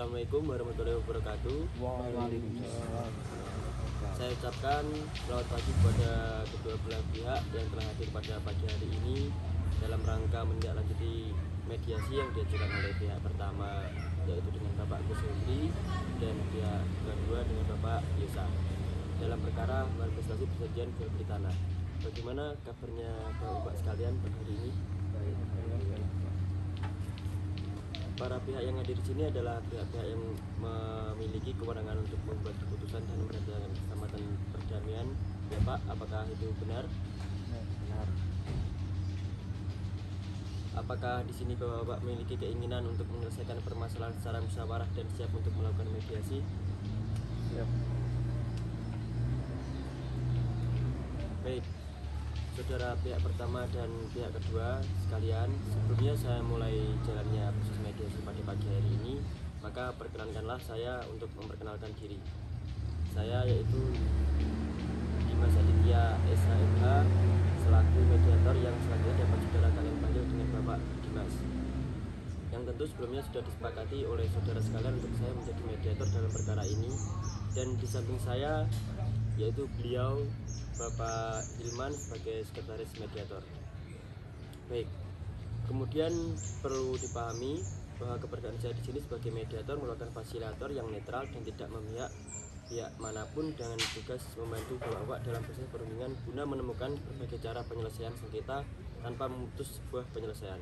Assalamualaikum warahmatullahi wabarakatuh. Waalaikumsalam. Saya ucapkan selamat pagi kepada kedua belah pihak yang telah hadir pada pagi hari ini dalam rangka menindaklanjuti mediasi yang diajukan oleh pihak pertama, yaitu dengan Bapak Gus Hendri, dan pihak kedua dengan Bapak Yosa dalam perkara manifestasi perjanjian jual beli tanah. Bagaimana kabarnya Bapak sekalian pada hari ini? Para pihak yang hadir di sini adalah pihak-pihak yang memiliki kewenangan untuk membuat keputusan dan menandatangani kesepakatan perdamaian. Ya Pak, apakah itu benar? Benar. Apakah di sini Bapak memiliki keinginan untuk menyelesaikan permasalahan secara musyawarah dan siap untuk melakukan mediasi? Siap. Baik, saudara pihak pertama dan pihak kedua sekalian, sebelumnya saya mulai jalannya proses mediasi pada pagi hari ini, maka perkenankanlah saya untuk memperkenalkan diri. Saya yaitu Dimas Aditya SHMH selaku mediator yang selanjutnya dapat saudara kalian panggil dengan Bapak Dimas. Yang tentu sebelumnya sudah disepakati oleh saudara sekalian untuk saya menjadi mediator dalam perkara ini, dan di samping saya yaitu beliau Bapak Hilman sebagai sekretaris mediator. Baik, kemudian perlu dipahami bahwa keberadaan saya di sini sebagai mediator merupakan fasilitator yang netral dan tidak memihak pihak manapun, dengan tugas membantu Bapak dalam proses perundingan guna menemukan berbagai cara penyelesaian sengketa tanpa memutus sebuah penyelesaian.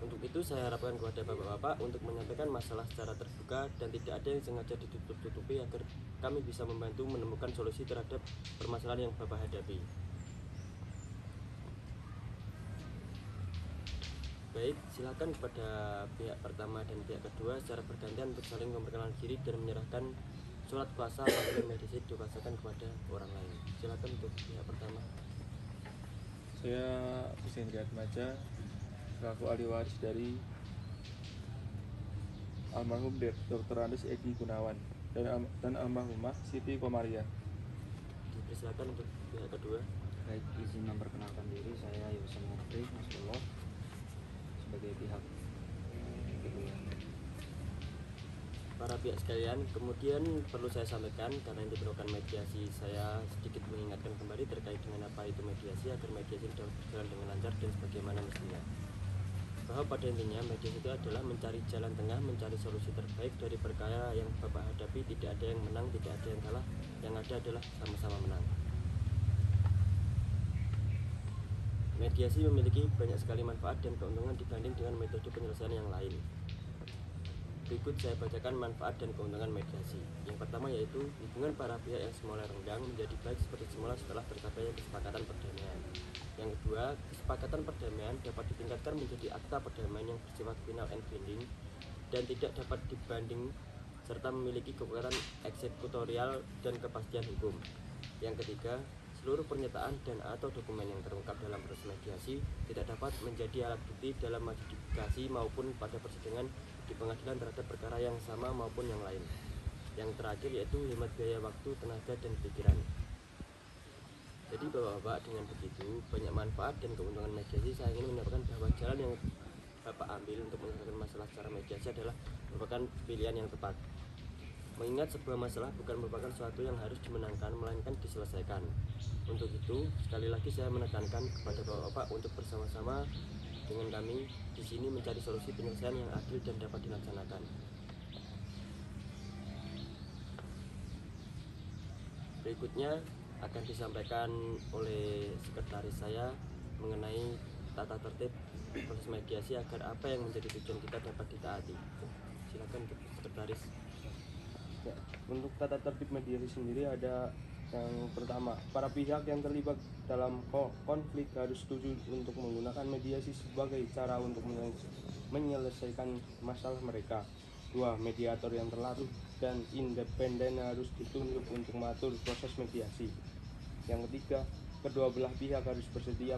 Untuk itu saya harapkan kepada Bapak-Bapak untuk menyampaikan masalah secara terbuka dan tidak ada yang sengaja ditutup-tutupi agar kami bisa membantu menemukan solusi terhadap permasalahan yang Bapak hadapi. Baik, silakan kepada pihak pertama dan pihak kedua secara bergantian untuk saling memperkenalkan diri dan menyerahkan surat kuasa apabila mediasi dikuasakan kepada orang lain. Silakan untuk pihak pertama. Saya Gus Hendri Atmaja selaku ahli waris dari almarhum Dr. Andes Egi Gunawan dan almarhumah Siti Komaria. Dipersilakan untuk pihak kedua. Baik, izin memperkenalkan diri, saya Yosa Mufri Nasrullah sebagai pihak kedua. Para pihak sekalian, kemudian perlu saya sampaikan karena ini merupakan mediasi, saya sedikit mengingatkan kembali terkait dengan apa itu mediasi agar mediasi dapat berjalan dengan lancar dan sebagaimana mestinya. Bahwa pada intinya mediasi itu adalah mencari jalan tengah, mencari solusi terbaik dari perkara yang Bapak hadapi. Tidak ada yang menang, tidak ada yang kalah, yang ada adalah sama-sama menang. Mediasi memiliki banyak sekali manfaat dan keuntungan dibanding dengan metode penyelesaian yang lain. Berikut saya bacakan manfaat dan keuntungan mediasi. Yang pertama yaitu hubungan para pihak yang semula renggang menjadi baik seperti semula setelah tercapainya kesepakatan perdamaian. Yang kedua, kesepakatan perdamaian dapat ditingkatkan menjadi akta perdamaian yang bersifat final and binding dan tidak dapat dibanding serta memiliki kekuatan eksekutorial dan kepastian hukum. Yang ketiga, seluruh pernyataan dan atau dokumen yang terungkap dalam proses mediasi tidak dapat menjadi alat bukti dalam adjudikasi maupun pada persidangan di pengadilan terhadap perkara yang sama maupun yang lain. Yang terakhir yaitu hemat biaya waktu, tenaga, dan pikiran. Jadi Bapak-Bapak, dengan begitu banyak manfaat dan keuntungan mediasi, saya ingin menyampaikan bahwa jalan yang Bapak ambil untuk menyelesaikan masalah secara mediasi adalah merupakan pilihan yang tepat. Mengingat sebuah masalah bukan merupakan sesuatu yang harus dimenangkan, melainkan diselesaikan. Untuk itu, sekali lagi saya menekankan kepada Bapak-Bapak untuk bersama-sama dengan kami di sini mencari solusi penyelesaian yang adil dan dapat dilaksanakan. Berikutnya akan disampaikan oleh sekretaris saya mengenai tata tertib proses mediasi agar apa yang menjadi tujuan kita dapat ditaati. Silakan sekretaris. Ya, untuk tata tertib mediasi sendiri ada yang pertama, para pihak yang terlibat dalam konflik harus setuju untuk menggunakan mediasi sebagai cara untuk menyelesaikan masalah mereka. Dua, mediator yang terlatih dan independen harus ditunjuk untuk mengatur proses mediasi. Yang ketiga, kedua belah pihak harus bersedia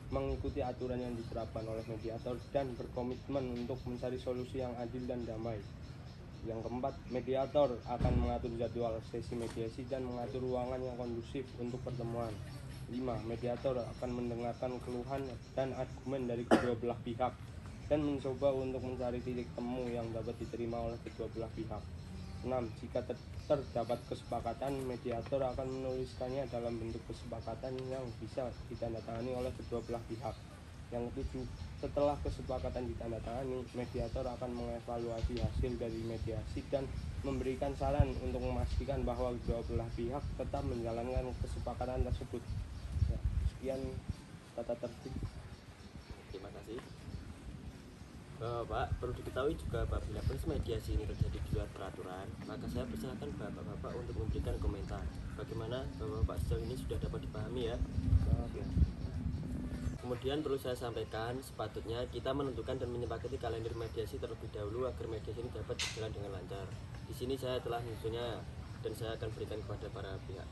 mengikuti aturan yang diterapkan oleh mediator dan berkomitmen untuk mencari solusi yang adil dan damai. Yang keempat, mediator akan mengatur jadwal sesi mediasi dan mengatur ruangan yang kondusif untuk pertemuan. 5. Mediator akan mendengarkan keluhan dan argumen dari kedua belah pihak. dan mencoba untuk mencari titik temu yang dapat diterima oleh kedua belah pihak. 6. Jika terdapat kesepakatan, mediator akan menuliskannya dalam bentuk kesepakatan yang bisa ditandatangani oleh kedua belah pihak. Yang ketujuh, setelah kesepakatan ditandatangani, mediator akan mengevaluasi hasil dari mediasi dan memberikan saran untuk memastikan bahwa kedua belah pihak tetap menjalankan kesepakatan tersebut. Ya, sekian tata tertib. Terima kasih. Bapak, perlu diketahui juga apabila proses mediasi ini terjadi di luar peraturan, maka saya persilakan bapak-bapak untuk memberikan komentar. Bagaimana bapak-bapak sejauh ini sudah dapat dipahami ya? Kemudian perlu saya sampaikan, sepatutnya kita menentukan dan menyepakati kalender mediasi terlebih dahulu agar mediasi ini dapat berjalan dengan lancar. Di sini saya telah menyusunnya dan saya akan berikan kepada para pihak.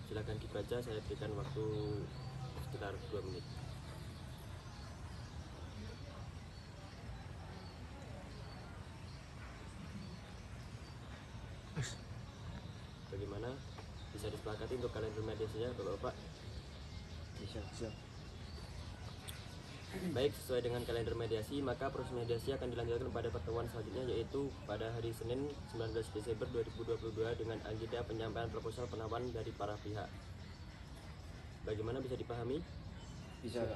Silakan dibaca, saya berikan waktu sekitar 2 menit. Bagaimana? Bisa disepakati untuk kalender mediasinya Bapak-bapak? Bisa. Baik, sesuai dengan kalender mediasi, maka proses mediasi akan dilanjutkan pada pertemuan selanjutnya, yaitu pada hari Senin 19 Desember 2022 dengan agenda penyampaian proposal penawaran dari para pihak. Bagaimana, bisa dipahami? Bisa.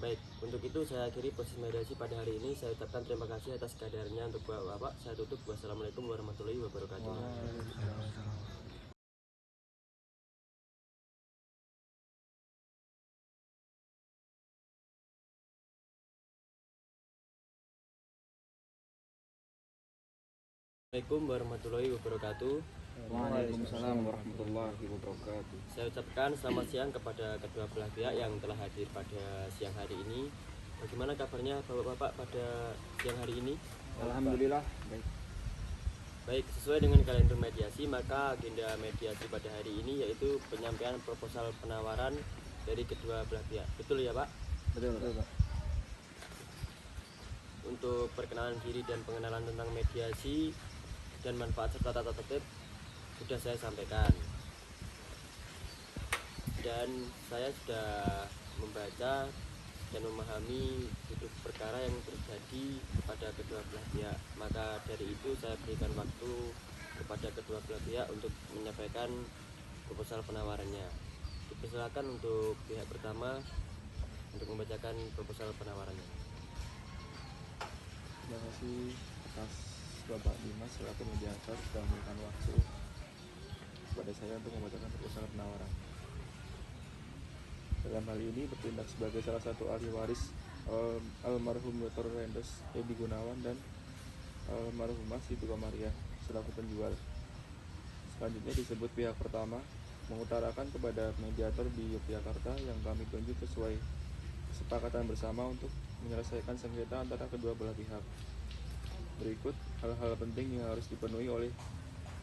Baik, untuk itu saya akhiri proses mediasi pada hari ini. Saya ucapkan terima kasih atas kehadirannya untuk Bapak-bapak. Saya tutup. Wassalamualaikum warahmatullahi wabarakatuh. Assalamualaikum warahmatullahi wabarakatuh. Waalaikumsalam warahmatullahi wabarakatuh. Saya ucapkan selamat siang kepada kedua belah pihak yang telah hadir pada siang hari ini. Bagaimana kabarnya Bapak-bapak pada siang hari ini? Alhamdulillah baik. Baik, sesuai dengan kalender mediasi, maka agenda mediasi pada hari ini yaitu penyampaian proposal penawaran dari kedua belah pihak. Betul ya Pak? Betul Pak. Untuk perkenalan diri dan pengenalan tentang mediasi dan manfaat serta tata tertib sudah saya sampaikan, dan saya sudah membaca dan memahami duduk perkara yang terjadi kepada kedua belah pihak. Maka dari itu saya berikan waktu kepada kedua belah pihak untuk menyampaikan proposal penawarannya. Dipersilakan untuk pihak pertama untuk membacakan proposal penawarannya. Terima kasih atas Bapak Dimas selaku mediator sudah memberikan waktu kepada saya untuk membacakan proposal penawaran. Dalam hal ini bertindak sebagai salah satu ahli waris almarhum Dr. Rendes Edi Gunawan dan almarhumah Siti Komariah selaku penjual. Selanjutnya disebut pihak pertama mengutarakan kepada mediator di Yogyakarta yang kami tunjuk sesuai kesepakatan bersama untuk menyelesaikan sengketa antara kedua belah pihak. Berikut hal-hal penting yang harus dipenuhi oleh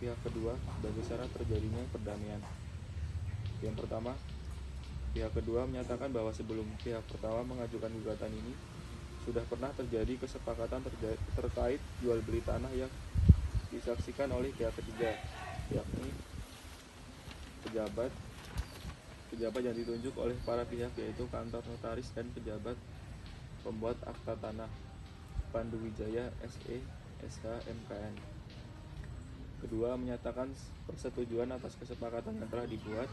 pihak kedua sebagai syarat terjadinya perdamaian. Yang pertama, pihak kedua menyatakan bahwa sebelum pihak pertama mengajukan gugatan ini sudah pernah terjadi kesepakatan terkait jual beli tanah yang disaksikan oleh pihak ketiga, yakni pejabat yang ditunjuk oleh para pihak, yaitu kantor notaris dan pejabat pembuat akta tanah Pandu Wijaya SE SH MKN. Kedua, menyatakan persetujuan atas kesepakatan yang telah dibuat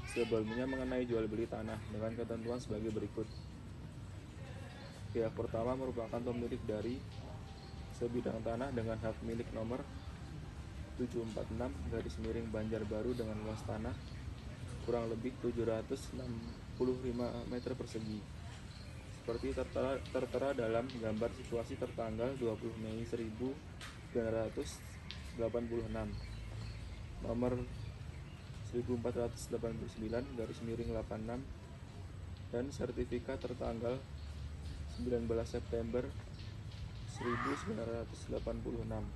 sebelumnya mengenai jual beli tanah dengan ketentuan sebagai berikut. Pihak pertama merupakan pemilik dari sebidang tanah dengan hak milik nomor 746/, Banjarbaru dengan luas tanah kurang lebih 765 meter persegi. Seperti tertera dalam gambar situasi tertanggal 20 Mei 1986 nomor 1489/86 dan sertifikat tertanggal 19 September 1986.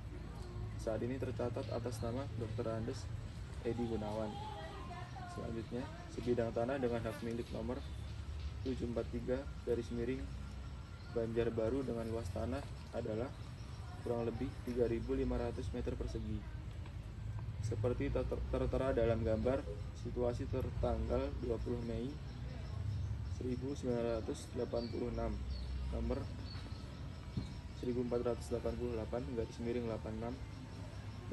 Saat ini tercatat atas nama Dr. Andes Edi Gunawan. Selanjutnya, sebidang tanah dengan hak milik nomor 743/, Banjarbaru dengan luas tanah adalah kurang lebih 3.500 meter persegi. seperti tertera dalam gambar situasi tertanggal 20 Mei 1986 nomor 1488/86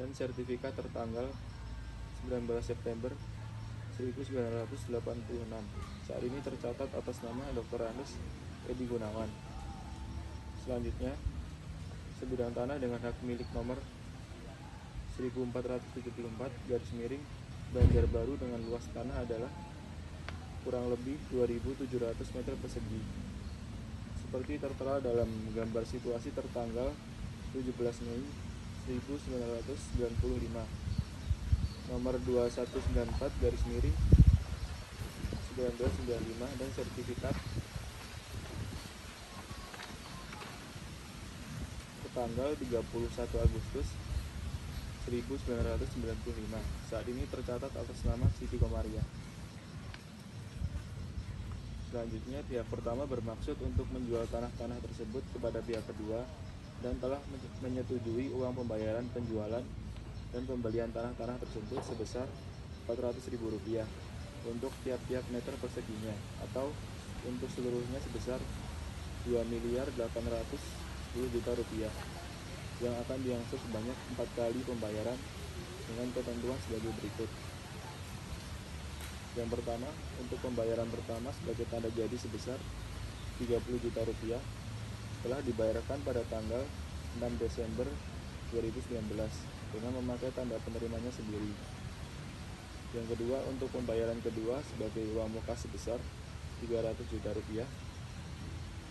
dan sertifikat tertanggal 19 September 1986. Saat ini tercatat atas nama Dr. Andes Edi Gunawan. Selanjutnya, sebidang tanah dengan hak milik nomor 1474 Banjarbaru dengan luas tanah adalah kurang lebih 2.700 meter persegi. Seperti tertera dalam gambar situasi tertanggal 17 Mei 1995 nomor 2194/1995 dan sertifikat tanggal 31 Agustus 1995. Saat ini tercatat atas nama Siti Komaria. Selanjutnya, pihak pertama bermaksud untuk menjual tanah-tanah tersebut kepada pihak kedua dan telah menyetujui uang pembayaran penjualan dan pembelian tanah-tanah tersebut sebesar Rp400.000 untuk tiap-tiap meter perseginya, atau untuk seluruhnya sebesar Rp2.810.000.000 yang akan diangsur sebanyak 4 kali pembayaran dengan ketentuan sebagai berikut. Yang pertama, untuk pembayaran pertama sebagai tanda jadi sebesar Rp30 juta telah dibayarkan pada tanggal 6 Desember 2019 dengan memakai tanda penerimanya sendiri. Yang kedua, untuk pembayaran kedua sebagai uang muka sebesar Rp300 juta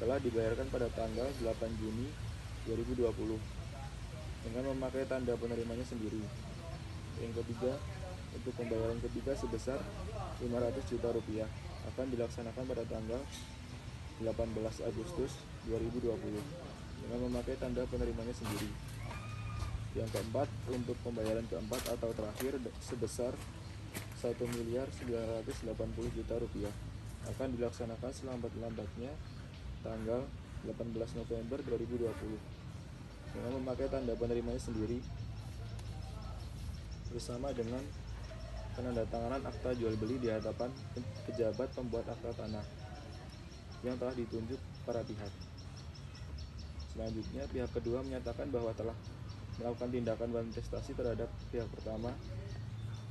telah dibayarkan pada tanggal 8 Juni 2020 dengan memakai tanda penerimanya sendiri. Yang ketiga, untuk pembayaran ketiga sebesar Rp500 juta akan dilaksanakan pada tanggal 18 Agustus 2020 dengan memakai tanda penerimanya sendiri. Yang keempat, untuk pembayaran keempat atau terakhir sebesar Rp1.980.000.000 akan dilaksanakan selambat-lambatnya tanggal 18 November 2020 dengan memakai tanda penerimanya sendiri bersama dengan penandatanganan akta jual beli di hadapan pejabat pembuat akta tanah yang telah ditunjuk para pihak. Selanjutnya, pihak kedua menyatakan bahwa telah melakukan tindakan manifestasi terhadap pihak pertama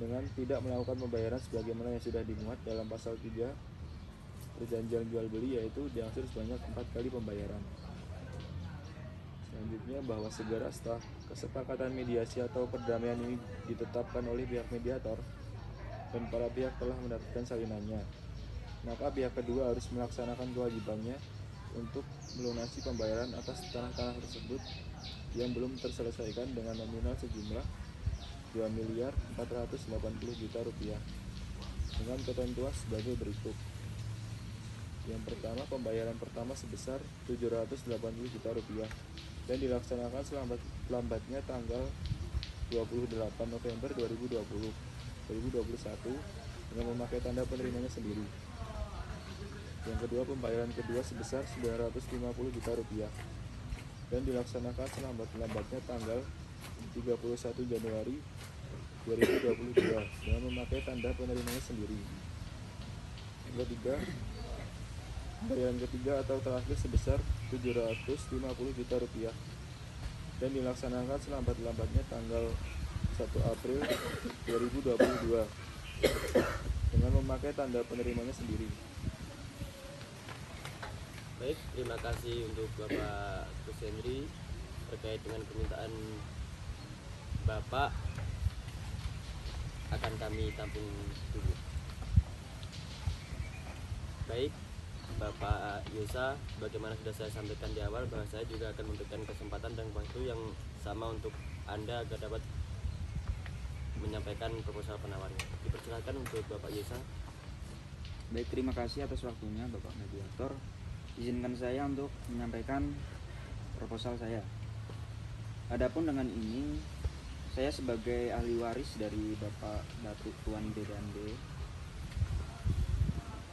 dengan tidak melakukan pembayaran sebagaimana yang sudah dimuat dalam pasal 3 perjanjian jual beli, yaitu diangsur sebanyak 4 kali pembayaran. Selanjutnya, bahwa segera setelah kesepakatan mediasi atau perdamaian ini ditetapkan oleh pihak mediator dan para pihak telah mendapatkan salinannya, maka pihak kedua harus melaksanakan kewajibannya untuk melunasi pembayaran atas tanah-tanah tersebut yang belum terselesaikan dengan nominal sejumlah Rp2.480.000.000 dengan ketentuan sebagai berikut. Yang pertama, pembayaran pertama sebesar Rp780 juta dan dilaksanakan selambat-lambatnya tanggal 28 November 2021 dengan memakai tanda penerimanya sendiri. Yang kedua, pembayaran kedua sebesar Rp950 juta dan dilaksanakan selambat-lambatnya tanggal 31 Januari 2022 dengan memakai tanda penerimanya sendiri. Yang ketiga, pembayaran ketiga atau terakhir sebesar Rp750 juta dan dilaksanakan selambat-lambatnya tanggal 1 April 2022 dengan memakai tanda penerimanya sendiri. Baik, terima kasih untuk Bapak Gus Henry terkait dengan permintaan Bapak, akan kami tampung dulu. Baik, Bapak Yosa, bagaimana sudah saya sampaikan di awal bahwa saya juga akan memberikan kesempatan dan waktu yang sama untuk Anda agar dapat menyampaikan proposal penawarnya. Dipersilakan untuk Bapak Yosa. Baik, terima kasih atas waktunya Bapak Mediator. Izinkan saya untuk menyampaikan proposal saya. Adapun dengan ini, saya sebagai ahli waris dari Bapak Datuk Tuan Dedande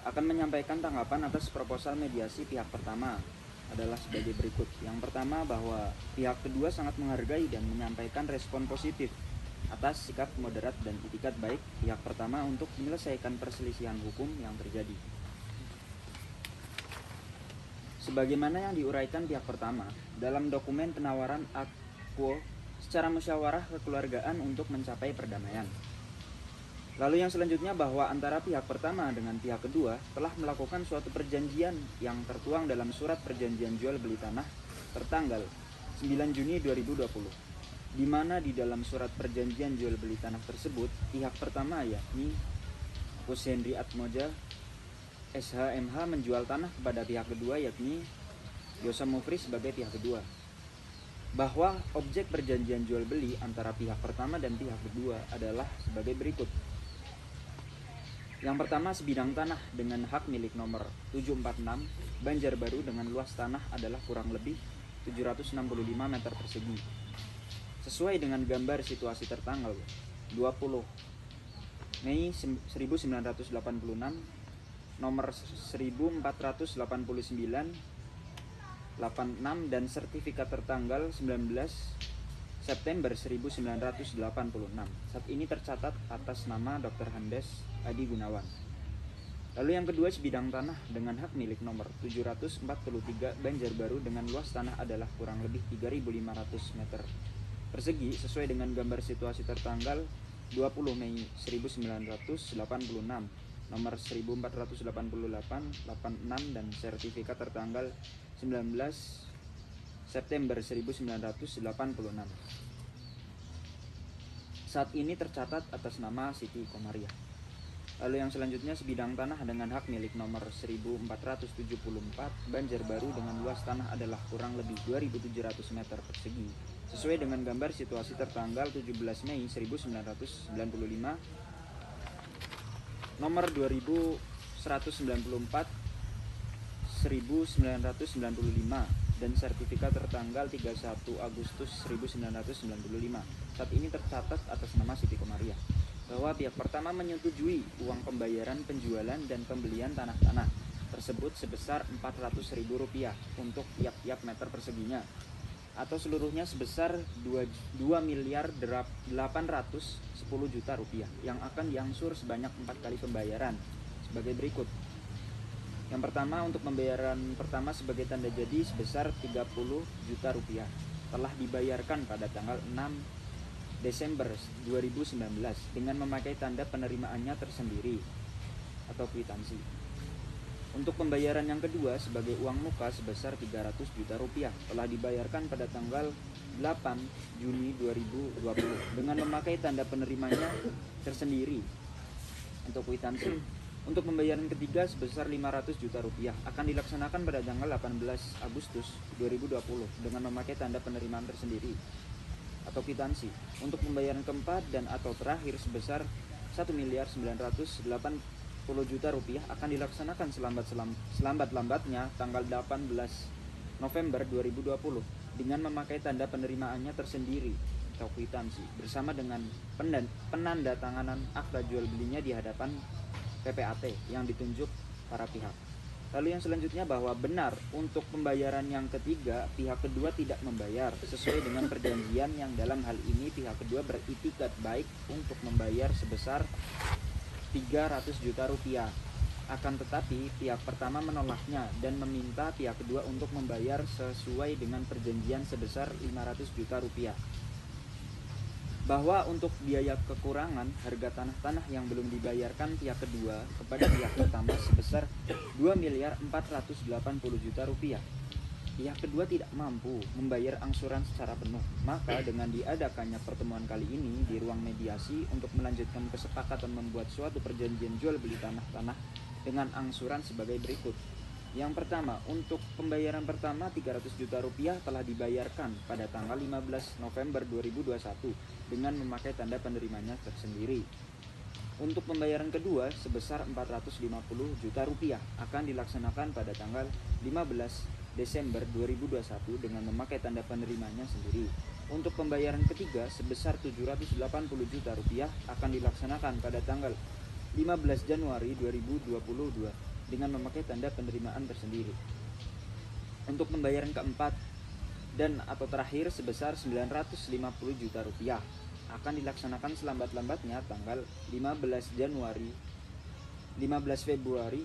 akan menyampaikan tanggapan atas proposal mediasi pihak pertama adalah sebagai berikut. Yang pertama, bahwa pihak kedua sangat menghargai dan menyampaikan respon positif atas sikap moderat dan itikat baik pihak pertama untuk menyelesaikan perselisihan hukum yang terjadi. Sebagaimana yang diuraikan pihak pertama dalam dokumen penawaran ad quo secara musyawarah kekeluargaan untuk mencapai perdamaian. Lalu yang selanjutnya bahwa antara pihak pertama dengan pihak kedua telah melakukan suatu perjanjian yang tertuang dalam surat perjanjian jual beli tanah tertanggal 9 Juni 2020, di mana di dalam surat perjanjian jual beli tanah tersebut pihak pertama yakni Gus Henry Atmoja SHMH menjual tanah kepada pihak kedua yakni Yosa Mufri sebagai pihak kedua. Bahwa objek perjanjian jual beli antara pihak pertama dan pihak kedua adalah sebagai berikut. Yang pertama, sebidang tanah dengan hak milik nomor 746 Banjarbaru dengan luas tanah adalah kurang lebih 765 meter persegi. Sesuai dengan gambar situasi tertanggal 20 Mei 1986 nomor 1489 86 dan sertifikat tertanggal 19 September 1986. Saat ini tercatat atas nama Dr. Handes Adi Gunawan. Lalu yang kedua, sebidang tanah dengan hak milik nomor 743 Banjarbaru dengan luas tanah adalah kurang lebih 3.500 meter persegi sesuai dengan gambar situasi tertanggal 20 Mei 1986 nomor 1488 86 dan sertifikat tertanggal 19 September 1986. Saat ini tercatat atas nama Siti Komariah. Lalu yang selanjutnya, sebidang tanah dengan hak milik nomor 1474 Banjarbaru dengan luas tanah adalah kurang lebih 2.700 meter persegi sesuai dengan gambar situasi tertanggal 17 Mei 1995 nomor 2194 1995 dan sertifikat tertanggal 31 Agustus 1995. Saat ini tercatat atas nama Siti Komariah bahwa pihak pertama menyetujui uang pembayaran penjualan dan pembelian tanah-tanah tersebut sebesar Rp400.000 untuk tiap-tiap meter perseginya atau seluruhnya sebesar 2.810 juta rupiah yang akan diangsur sebanyak 4 kali pembayaran sebagai berikut. Yang pertama, untuk pembayaran pertama sebagai tanda jadi sebesar 30 juta rupiah telah dibayarkan pada tanggal 6 Desember 2019 dengan memakai tanda penerimaannya tersendiri atau kwitansi. Untuk pembayaran yang kedua sebagai uang muka sebesar 300 juta rupiah telah dibayarkan pada tanggal 8 Juni 2020 dengan memakai tanda penerimanya tersendiri atau kwitansi. Untuk pembayaran ketiga sebesar 500 juta rupiah akan dilaksanakan pada tanggal 18 Agustus 2020 dengan memakai tanda penerimaan tersendiri atau kwitansi. Untuk pembayaran keempat dan atau terakhir sebesar 1.980 juta rupiah akan dilaksanakan selambat-lambatnya tanggal 18 November 2020 dengan memakai tanda penerimaannya tersendiri atau kwitansi bersama dengan penandatanganan akta jual belinya di hadapan PPAT yang ditunjuk para pihak. Lalu yang selanjutnya bahwa benar untuk pembayaran yang ketiga pihak kedua tidak membayar sesuai dengan perjanjian yang dalam hal ini pihak kedua beritikat baik untuk membayar sebesar 300 juta rupiah. Akan tetapi pihak pertama menolaknya dan meminta pihak kedua untuk membayar sesuai dengan perjanjian sebesar 500 juta rupiah. Bahwa untuk biaya kekurangan harga tanah-tanah yang belum dibayarkan pihak kedua kepada pihak pertama sebesar 2.480 juta rupiah. Pihak kedua tidak mampu membayar angsuran secara penuh. Maka dengan diadakannya pertemuan kali ini di ruang mediasi untuk melanjutkan kesepakatan membuat suatu perjanjian jual beli tanah-tanah dengan angsuran sebagai berikut. Yang pertama, untuk pembayaran pertama 300 juta rupiah telah dibayarkan pada tanggal 15 November 2021 dengan memakai tanda penerimanya tersendiri. Untuk pembayaran kedua sebesar 450 juta rupiah akan dilaksanakan pada tanggal 15 Desember 2021 dengan memakai tanda penerimanya sendiri. Untuk pembayaran ketiga sebesar 780 juta rupiah akan dilaksanakan pada tanggal 15 Januari 2022 dengan memakai tanda penerimaan tersendiri. Untuk pembayaran keempat dan atau terakhir sebesar 950 juta rupiah akan dilaksanakan selambat-lambatnya tanggal 15 Februari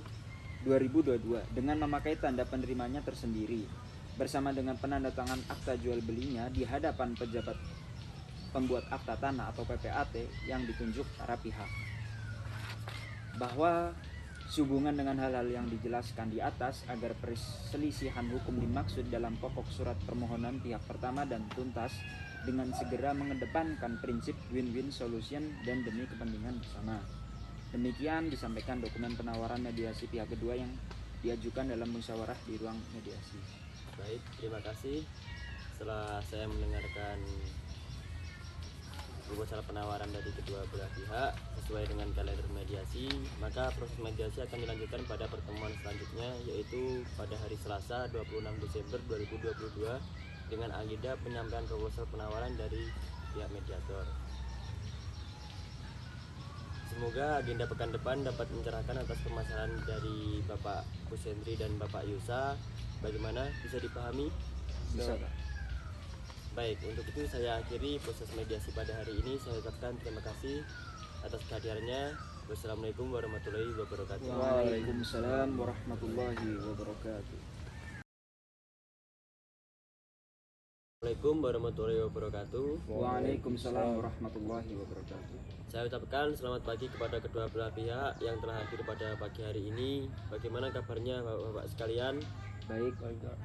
2022 dengan memakai tanda penerimanya tersendiri bersama dengan penandatangan akta jual belinya di hadapan pejabat pembuat akta tanah atau PPAT yang ditunjuk para pihak. Bahwa sehubungan dengan hal-hal yang dijelaskan di atas agar perselisihan hukum dimaksud dalam pokok surat permohonan pihak pertama dan tuntas dengan segera mengedepankan prinsip win-win solution dan demi kepentingan bersama. Demikian disampaikan dokumen penawaran mediasi pihak kedua yang diajukan dalam musyawarah di ruang mediasi. Baik, terima kasih. Setelah saya mendengarkan proposal penawaran dari kedua belah pihak sesuai dengan kalender mediasi, maka proses mediasi akan dilanjutkan pada pertemuan selanjutnya, yaitu pada hari Selasa 26 Desember 2022 dengan agenda penyampaian proposal penawaran dari pihak mediator. Semoga agenda pekan depan dapat mencerahkan atas permasalahan dari Bapak Kusendri dan Bapak Yusa. Bagaimana, bisa dipahami? Bisa, Pak. Baik, untuk itu saya akhiri proses mediasi pada hari ini. Saya ucapkan terima kasih atas kehadirannya. Wassalamualaikum warahmatullahi wabarakatuh. Waalaikumsalam warahmatullahi wabarakatuh. Assalamualaikum warahmatullahi wabarakatuh. Waalaikumsalam warahmatullahi wabarakatuh. Saya ucapkan selamat pagi kepada kedua belah pihak yang telah hadir pada pagi hari ini. Bagaimana kabarnya Bapak-bapak sekalian? Baik. Baik, Pak.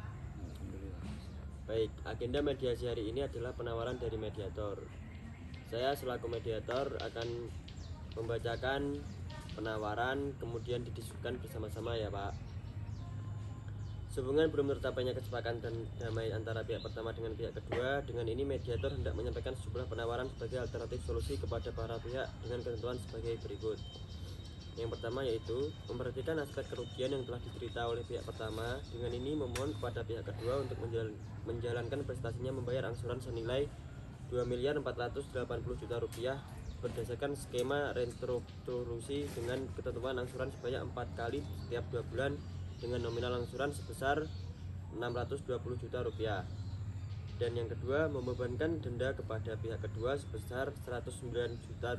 Baik, agenda mediasi hari ini adalah penawaran dari mediator. Saya selaku mediator akan membacakan penawaran, kemudian didiskusikan bersama-sama ya Pak. Sehubungan belum tercapainya kesepakatan damai antara pihak pertama dengan pihak kedua, dengan ini mediator hendak menyampaikan sejumlah penawaran sebagai alternatif solusi kepada para pihak dengan ketentuan sebagai berikut. Yang pertama yaitu memperhatikan aspek kerugian yang telah diderita oleh pihak pertama. Dengan ini memohon kepada pihak kedua untuk menjalankan prestasinya membayar angsuran senilai Rp2.480.000.000 berdasarkan skema restrukturisasi dengan ketentuan angsuran sebanyak 4 kali setiap 2 bulan dengan nominal angsuran sebesar Rp620 juta. Dan yang kedua, membebankan denda kepada pihak kedua sebesar Rp109 juta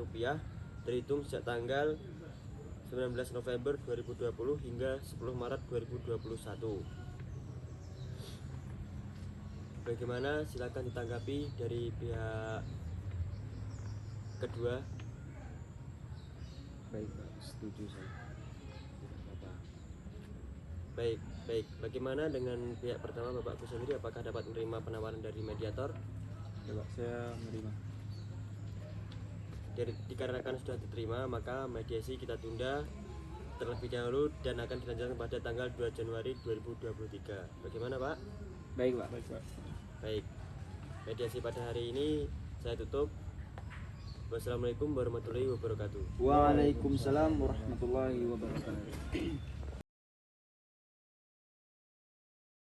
terhitung sejak tanggal 19 November 2020 hingga 10 Maret 2021. Bagaimana? Silakan ditanggapi dari pihak kedua. Baik, Pak. Setuju saya. Baik. Bagaimana dengan pihak pertama Bapakku sendiri? Apakah dapat menerima penawaran dari mediator? Ya Pak, saya menerima. Dikarenakan sudah diterima, maka mediasi kita tunda terlebih dahulu dan akan dilanjutkan pada tanggal 2 Januari 2023. Bagaimana Pak? Baik, Pak. Baik, Pak. Baik. Mediasi pada hari ini saya tutup. Wassalamualaikum warahmatullahi wabarakatuh. Waalaikumsalam warahmatullahi wabarakatuh.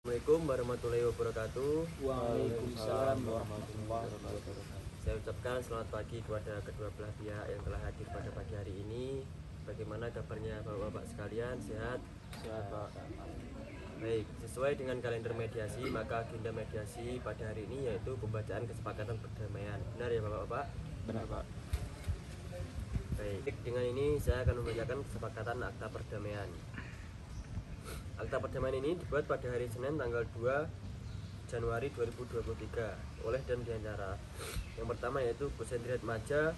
Assalamualaikum warahmatullahi wabarakatuh. Waalaikumsalam warahmatullahi wabarakatuh. Saya ucapkan selamat pagi kepada kedua belah pihak yang telah hadir pada pagi hari ini. Bagaimana kabarnya Bapak-bapak sekalian? Sehat? Sehat, Pak. Baik, sesuai dengan kalender mediasi, maka agenda mediasi pada hari ini yaitu pembacaan kesepakatan perdamaian. Benar ya Bapak-bapak? Benar, Pak. Baik, dengan ini saya akan membacakan kesepakatan akta perdamaian. Akta perdamaian ini dibuat pada hari Senin tanggal 2 Januari 2023 oleh dan diantara yang pertama yaitu Kusendri Maja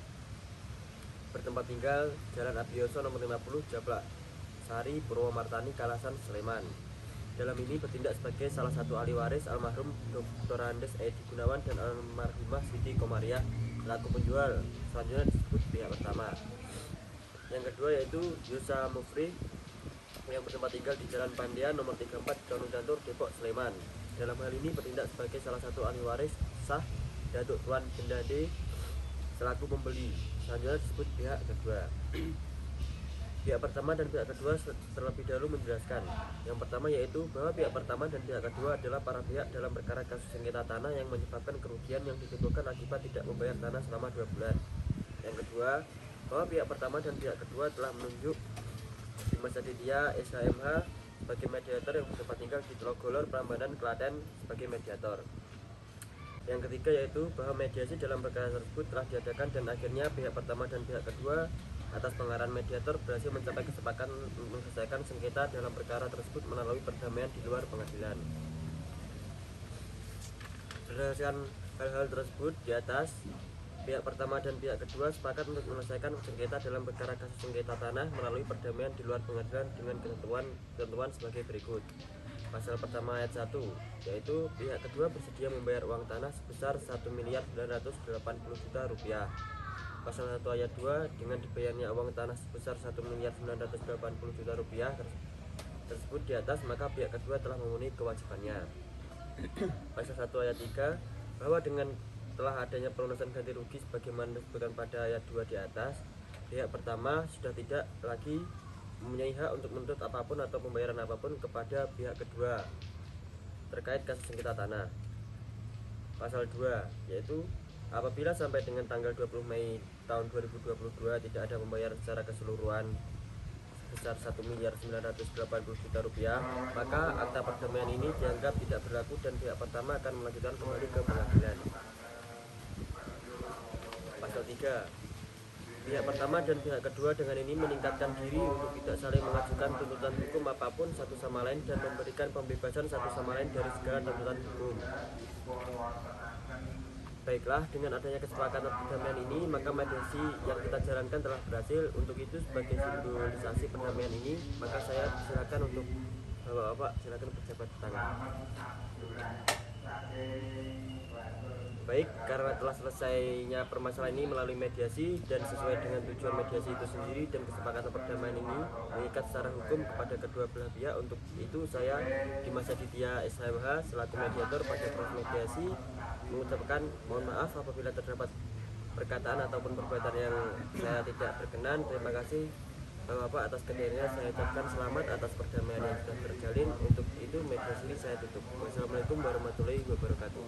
bertempat tinggal Jalan Abioso nomor 50 Jablak Sari Purwomartani Kalasan Sleman. Dalam ini bertindak sebagai salah satu ahli waris almarhum Dr. Andes Edi Gunawan dan almarhumah Siti Komariah selaku penjual. Selanjutnya disebut pihak pertama. Yang kedua yaitu Yusa Mufri yang bertempat tinggal di Jalan Pandian nomor 34 Gunung Jantur Depok Sleman. Dalam hal ini bertindak sebagai salah satu ahli waris sah Datuk Tuan Bendade selaku pembeli. Selanjutnya disebut pihak kedua. Pihak pertama dan pihak kedua terlebih dahulu menjelaskan. Yang pertama yaitu bahwa pihak pertama dan pihak kedua adalah para pihak dalam perkara kasus sengketa tanah yang menyebabkan kerugian yang ditimbulkan akibat tidak membayar tanah selama 2 bulan. Yang kedua, bahwa pihak pertama dan pihak kedua telah menunjuk Dimas Aditya SHMH sebagai mediator yang bertempat tinggal di Telogolor, Prambanan, Klaten sebagai mediator. Yang ketiga yaitu bahwa mediasi dalam perkara tersebut telah diadakan dan akhirnya pihak pertama dan pihak kedua atas pengarahan mediator berhasil mencapai kesepakatan untuk menyelesaikan sengketa dalam perkara tersebut melalui perdamaian di luar pengadilan. Berdasarkan hal-hal tersebut di atas, pihak pertama dan pihak kedua sepakat untuk menyelesaikan sengketa dalam perkara kasus sengketa tanah melalui perdamaian di luar pengadilan dengan ketentuan sebagai berikut. Pasal pertama ayat 1, yaitu pihak kedua bersedia membayar uang tanah sebesar 1.980.000.000 rupiah. Pasal 1 ayat 2, dengan dibayarnya uang tanah sebesar 1.980.000.000 rupiah tersebut di atas, maka pihak kedua telah memenuhi kewajibannya. Pasal 1 ayat 3, bahwa dengan telah adanya pelunasan ganti rugi sebagaimana disebutkan pada ayat 2 di atas, pihak pertama sudah tidak lagi mempunyai hak untuk menuntut apapun atau pembayaran apapun kepada pihak kedua terkait kasus sengketa tanah. Pasal 2, yaitu apabila sampai dengan tanggal 20 Mei tahun 2022 tidak ada pembayaran secara keseluruhan sebesar 1.980.000.000 rupiah, maka akta perdamaian ini dianggap tidak berlaku dan pihak pertama akan melanjutkan kembali ke pengadilan. Pasal 3, pihak pertama dan pihak kedua dengan ini meningkatkan diri untuk tidak saling mengajukan tuntutan hukum apapun satu sama lain dan memberikan pembebasan satu sama lain dari segala tuntutan hukum. Baiklah, dengan adanya kesepakatan perdamaian ini, maka mediasi yang kita jalankan telah berhasil. Untuk itu, sebagai simbolisasi perdamaian ini, maka saya silakan untuk Bapak-bapak silakan berjabat tangan. Baik, karena telah selesainya permasalahan ini melalui mediasi dan sesuai dengan tujuan mediasi itu sendiri dan kesepakatan perdamaian ini mengikat secara hukum kepada kedua belah pihak. Untuk itu saya Dimas Aditya SHMH selaku mediator pada proses mediasi mengucapkan mohon maaf apabila terdapat perkataan ataupun perbuatan yang saya tidak berkenan. Terima kasih Bapak atas kehadirannya. Saya ucapkan selamat atas perdamaian yang sudah terjalin. Untuk itu mediasi ini saya tutup. Wassalamualaikum warahmatullahi wabarakatuh.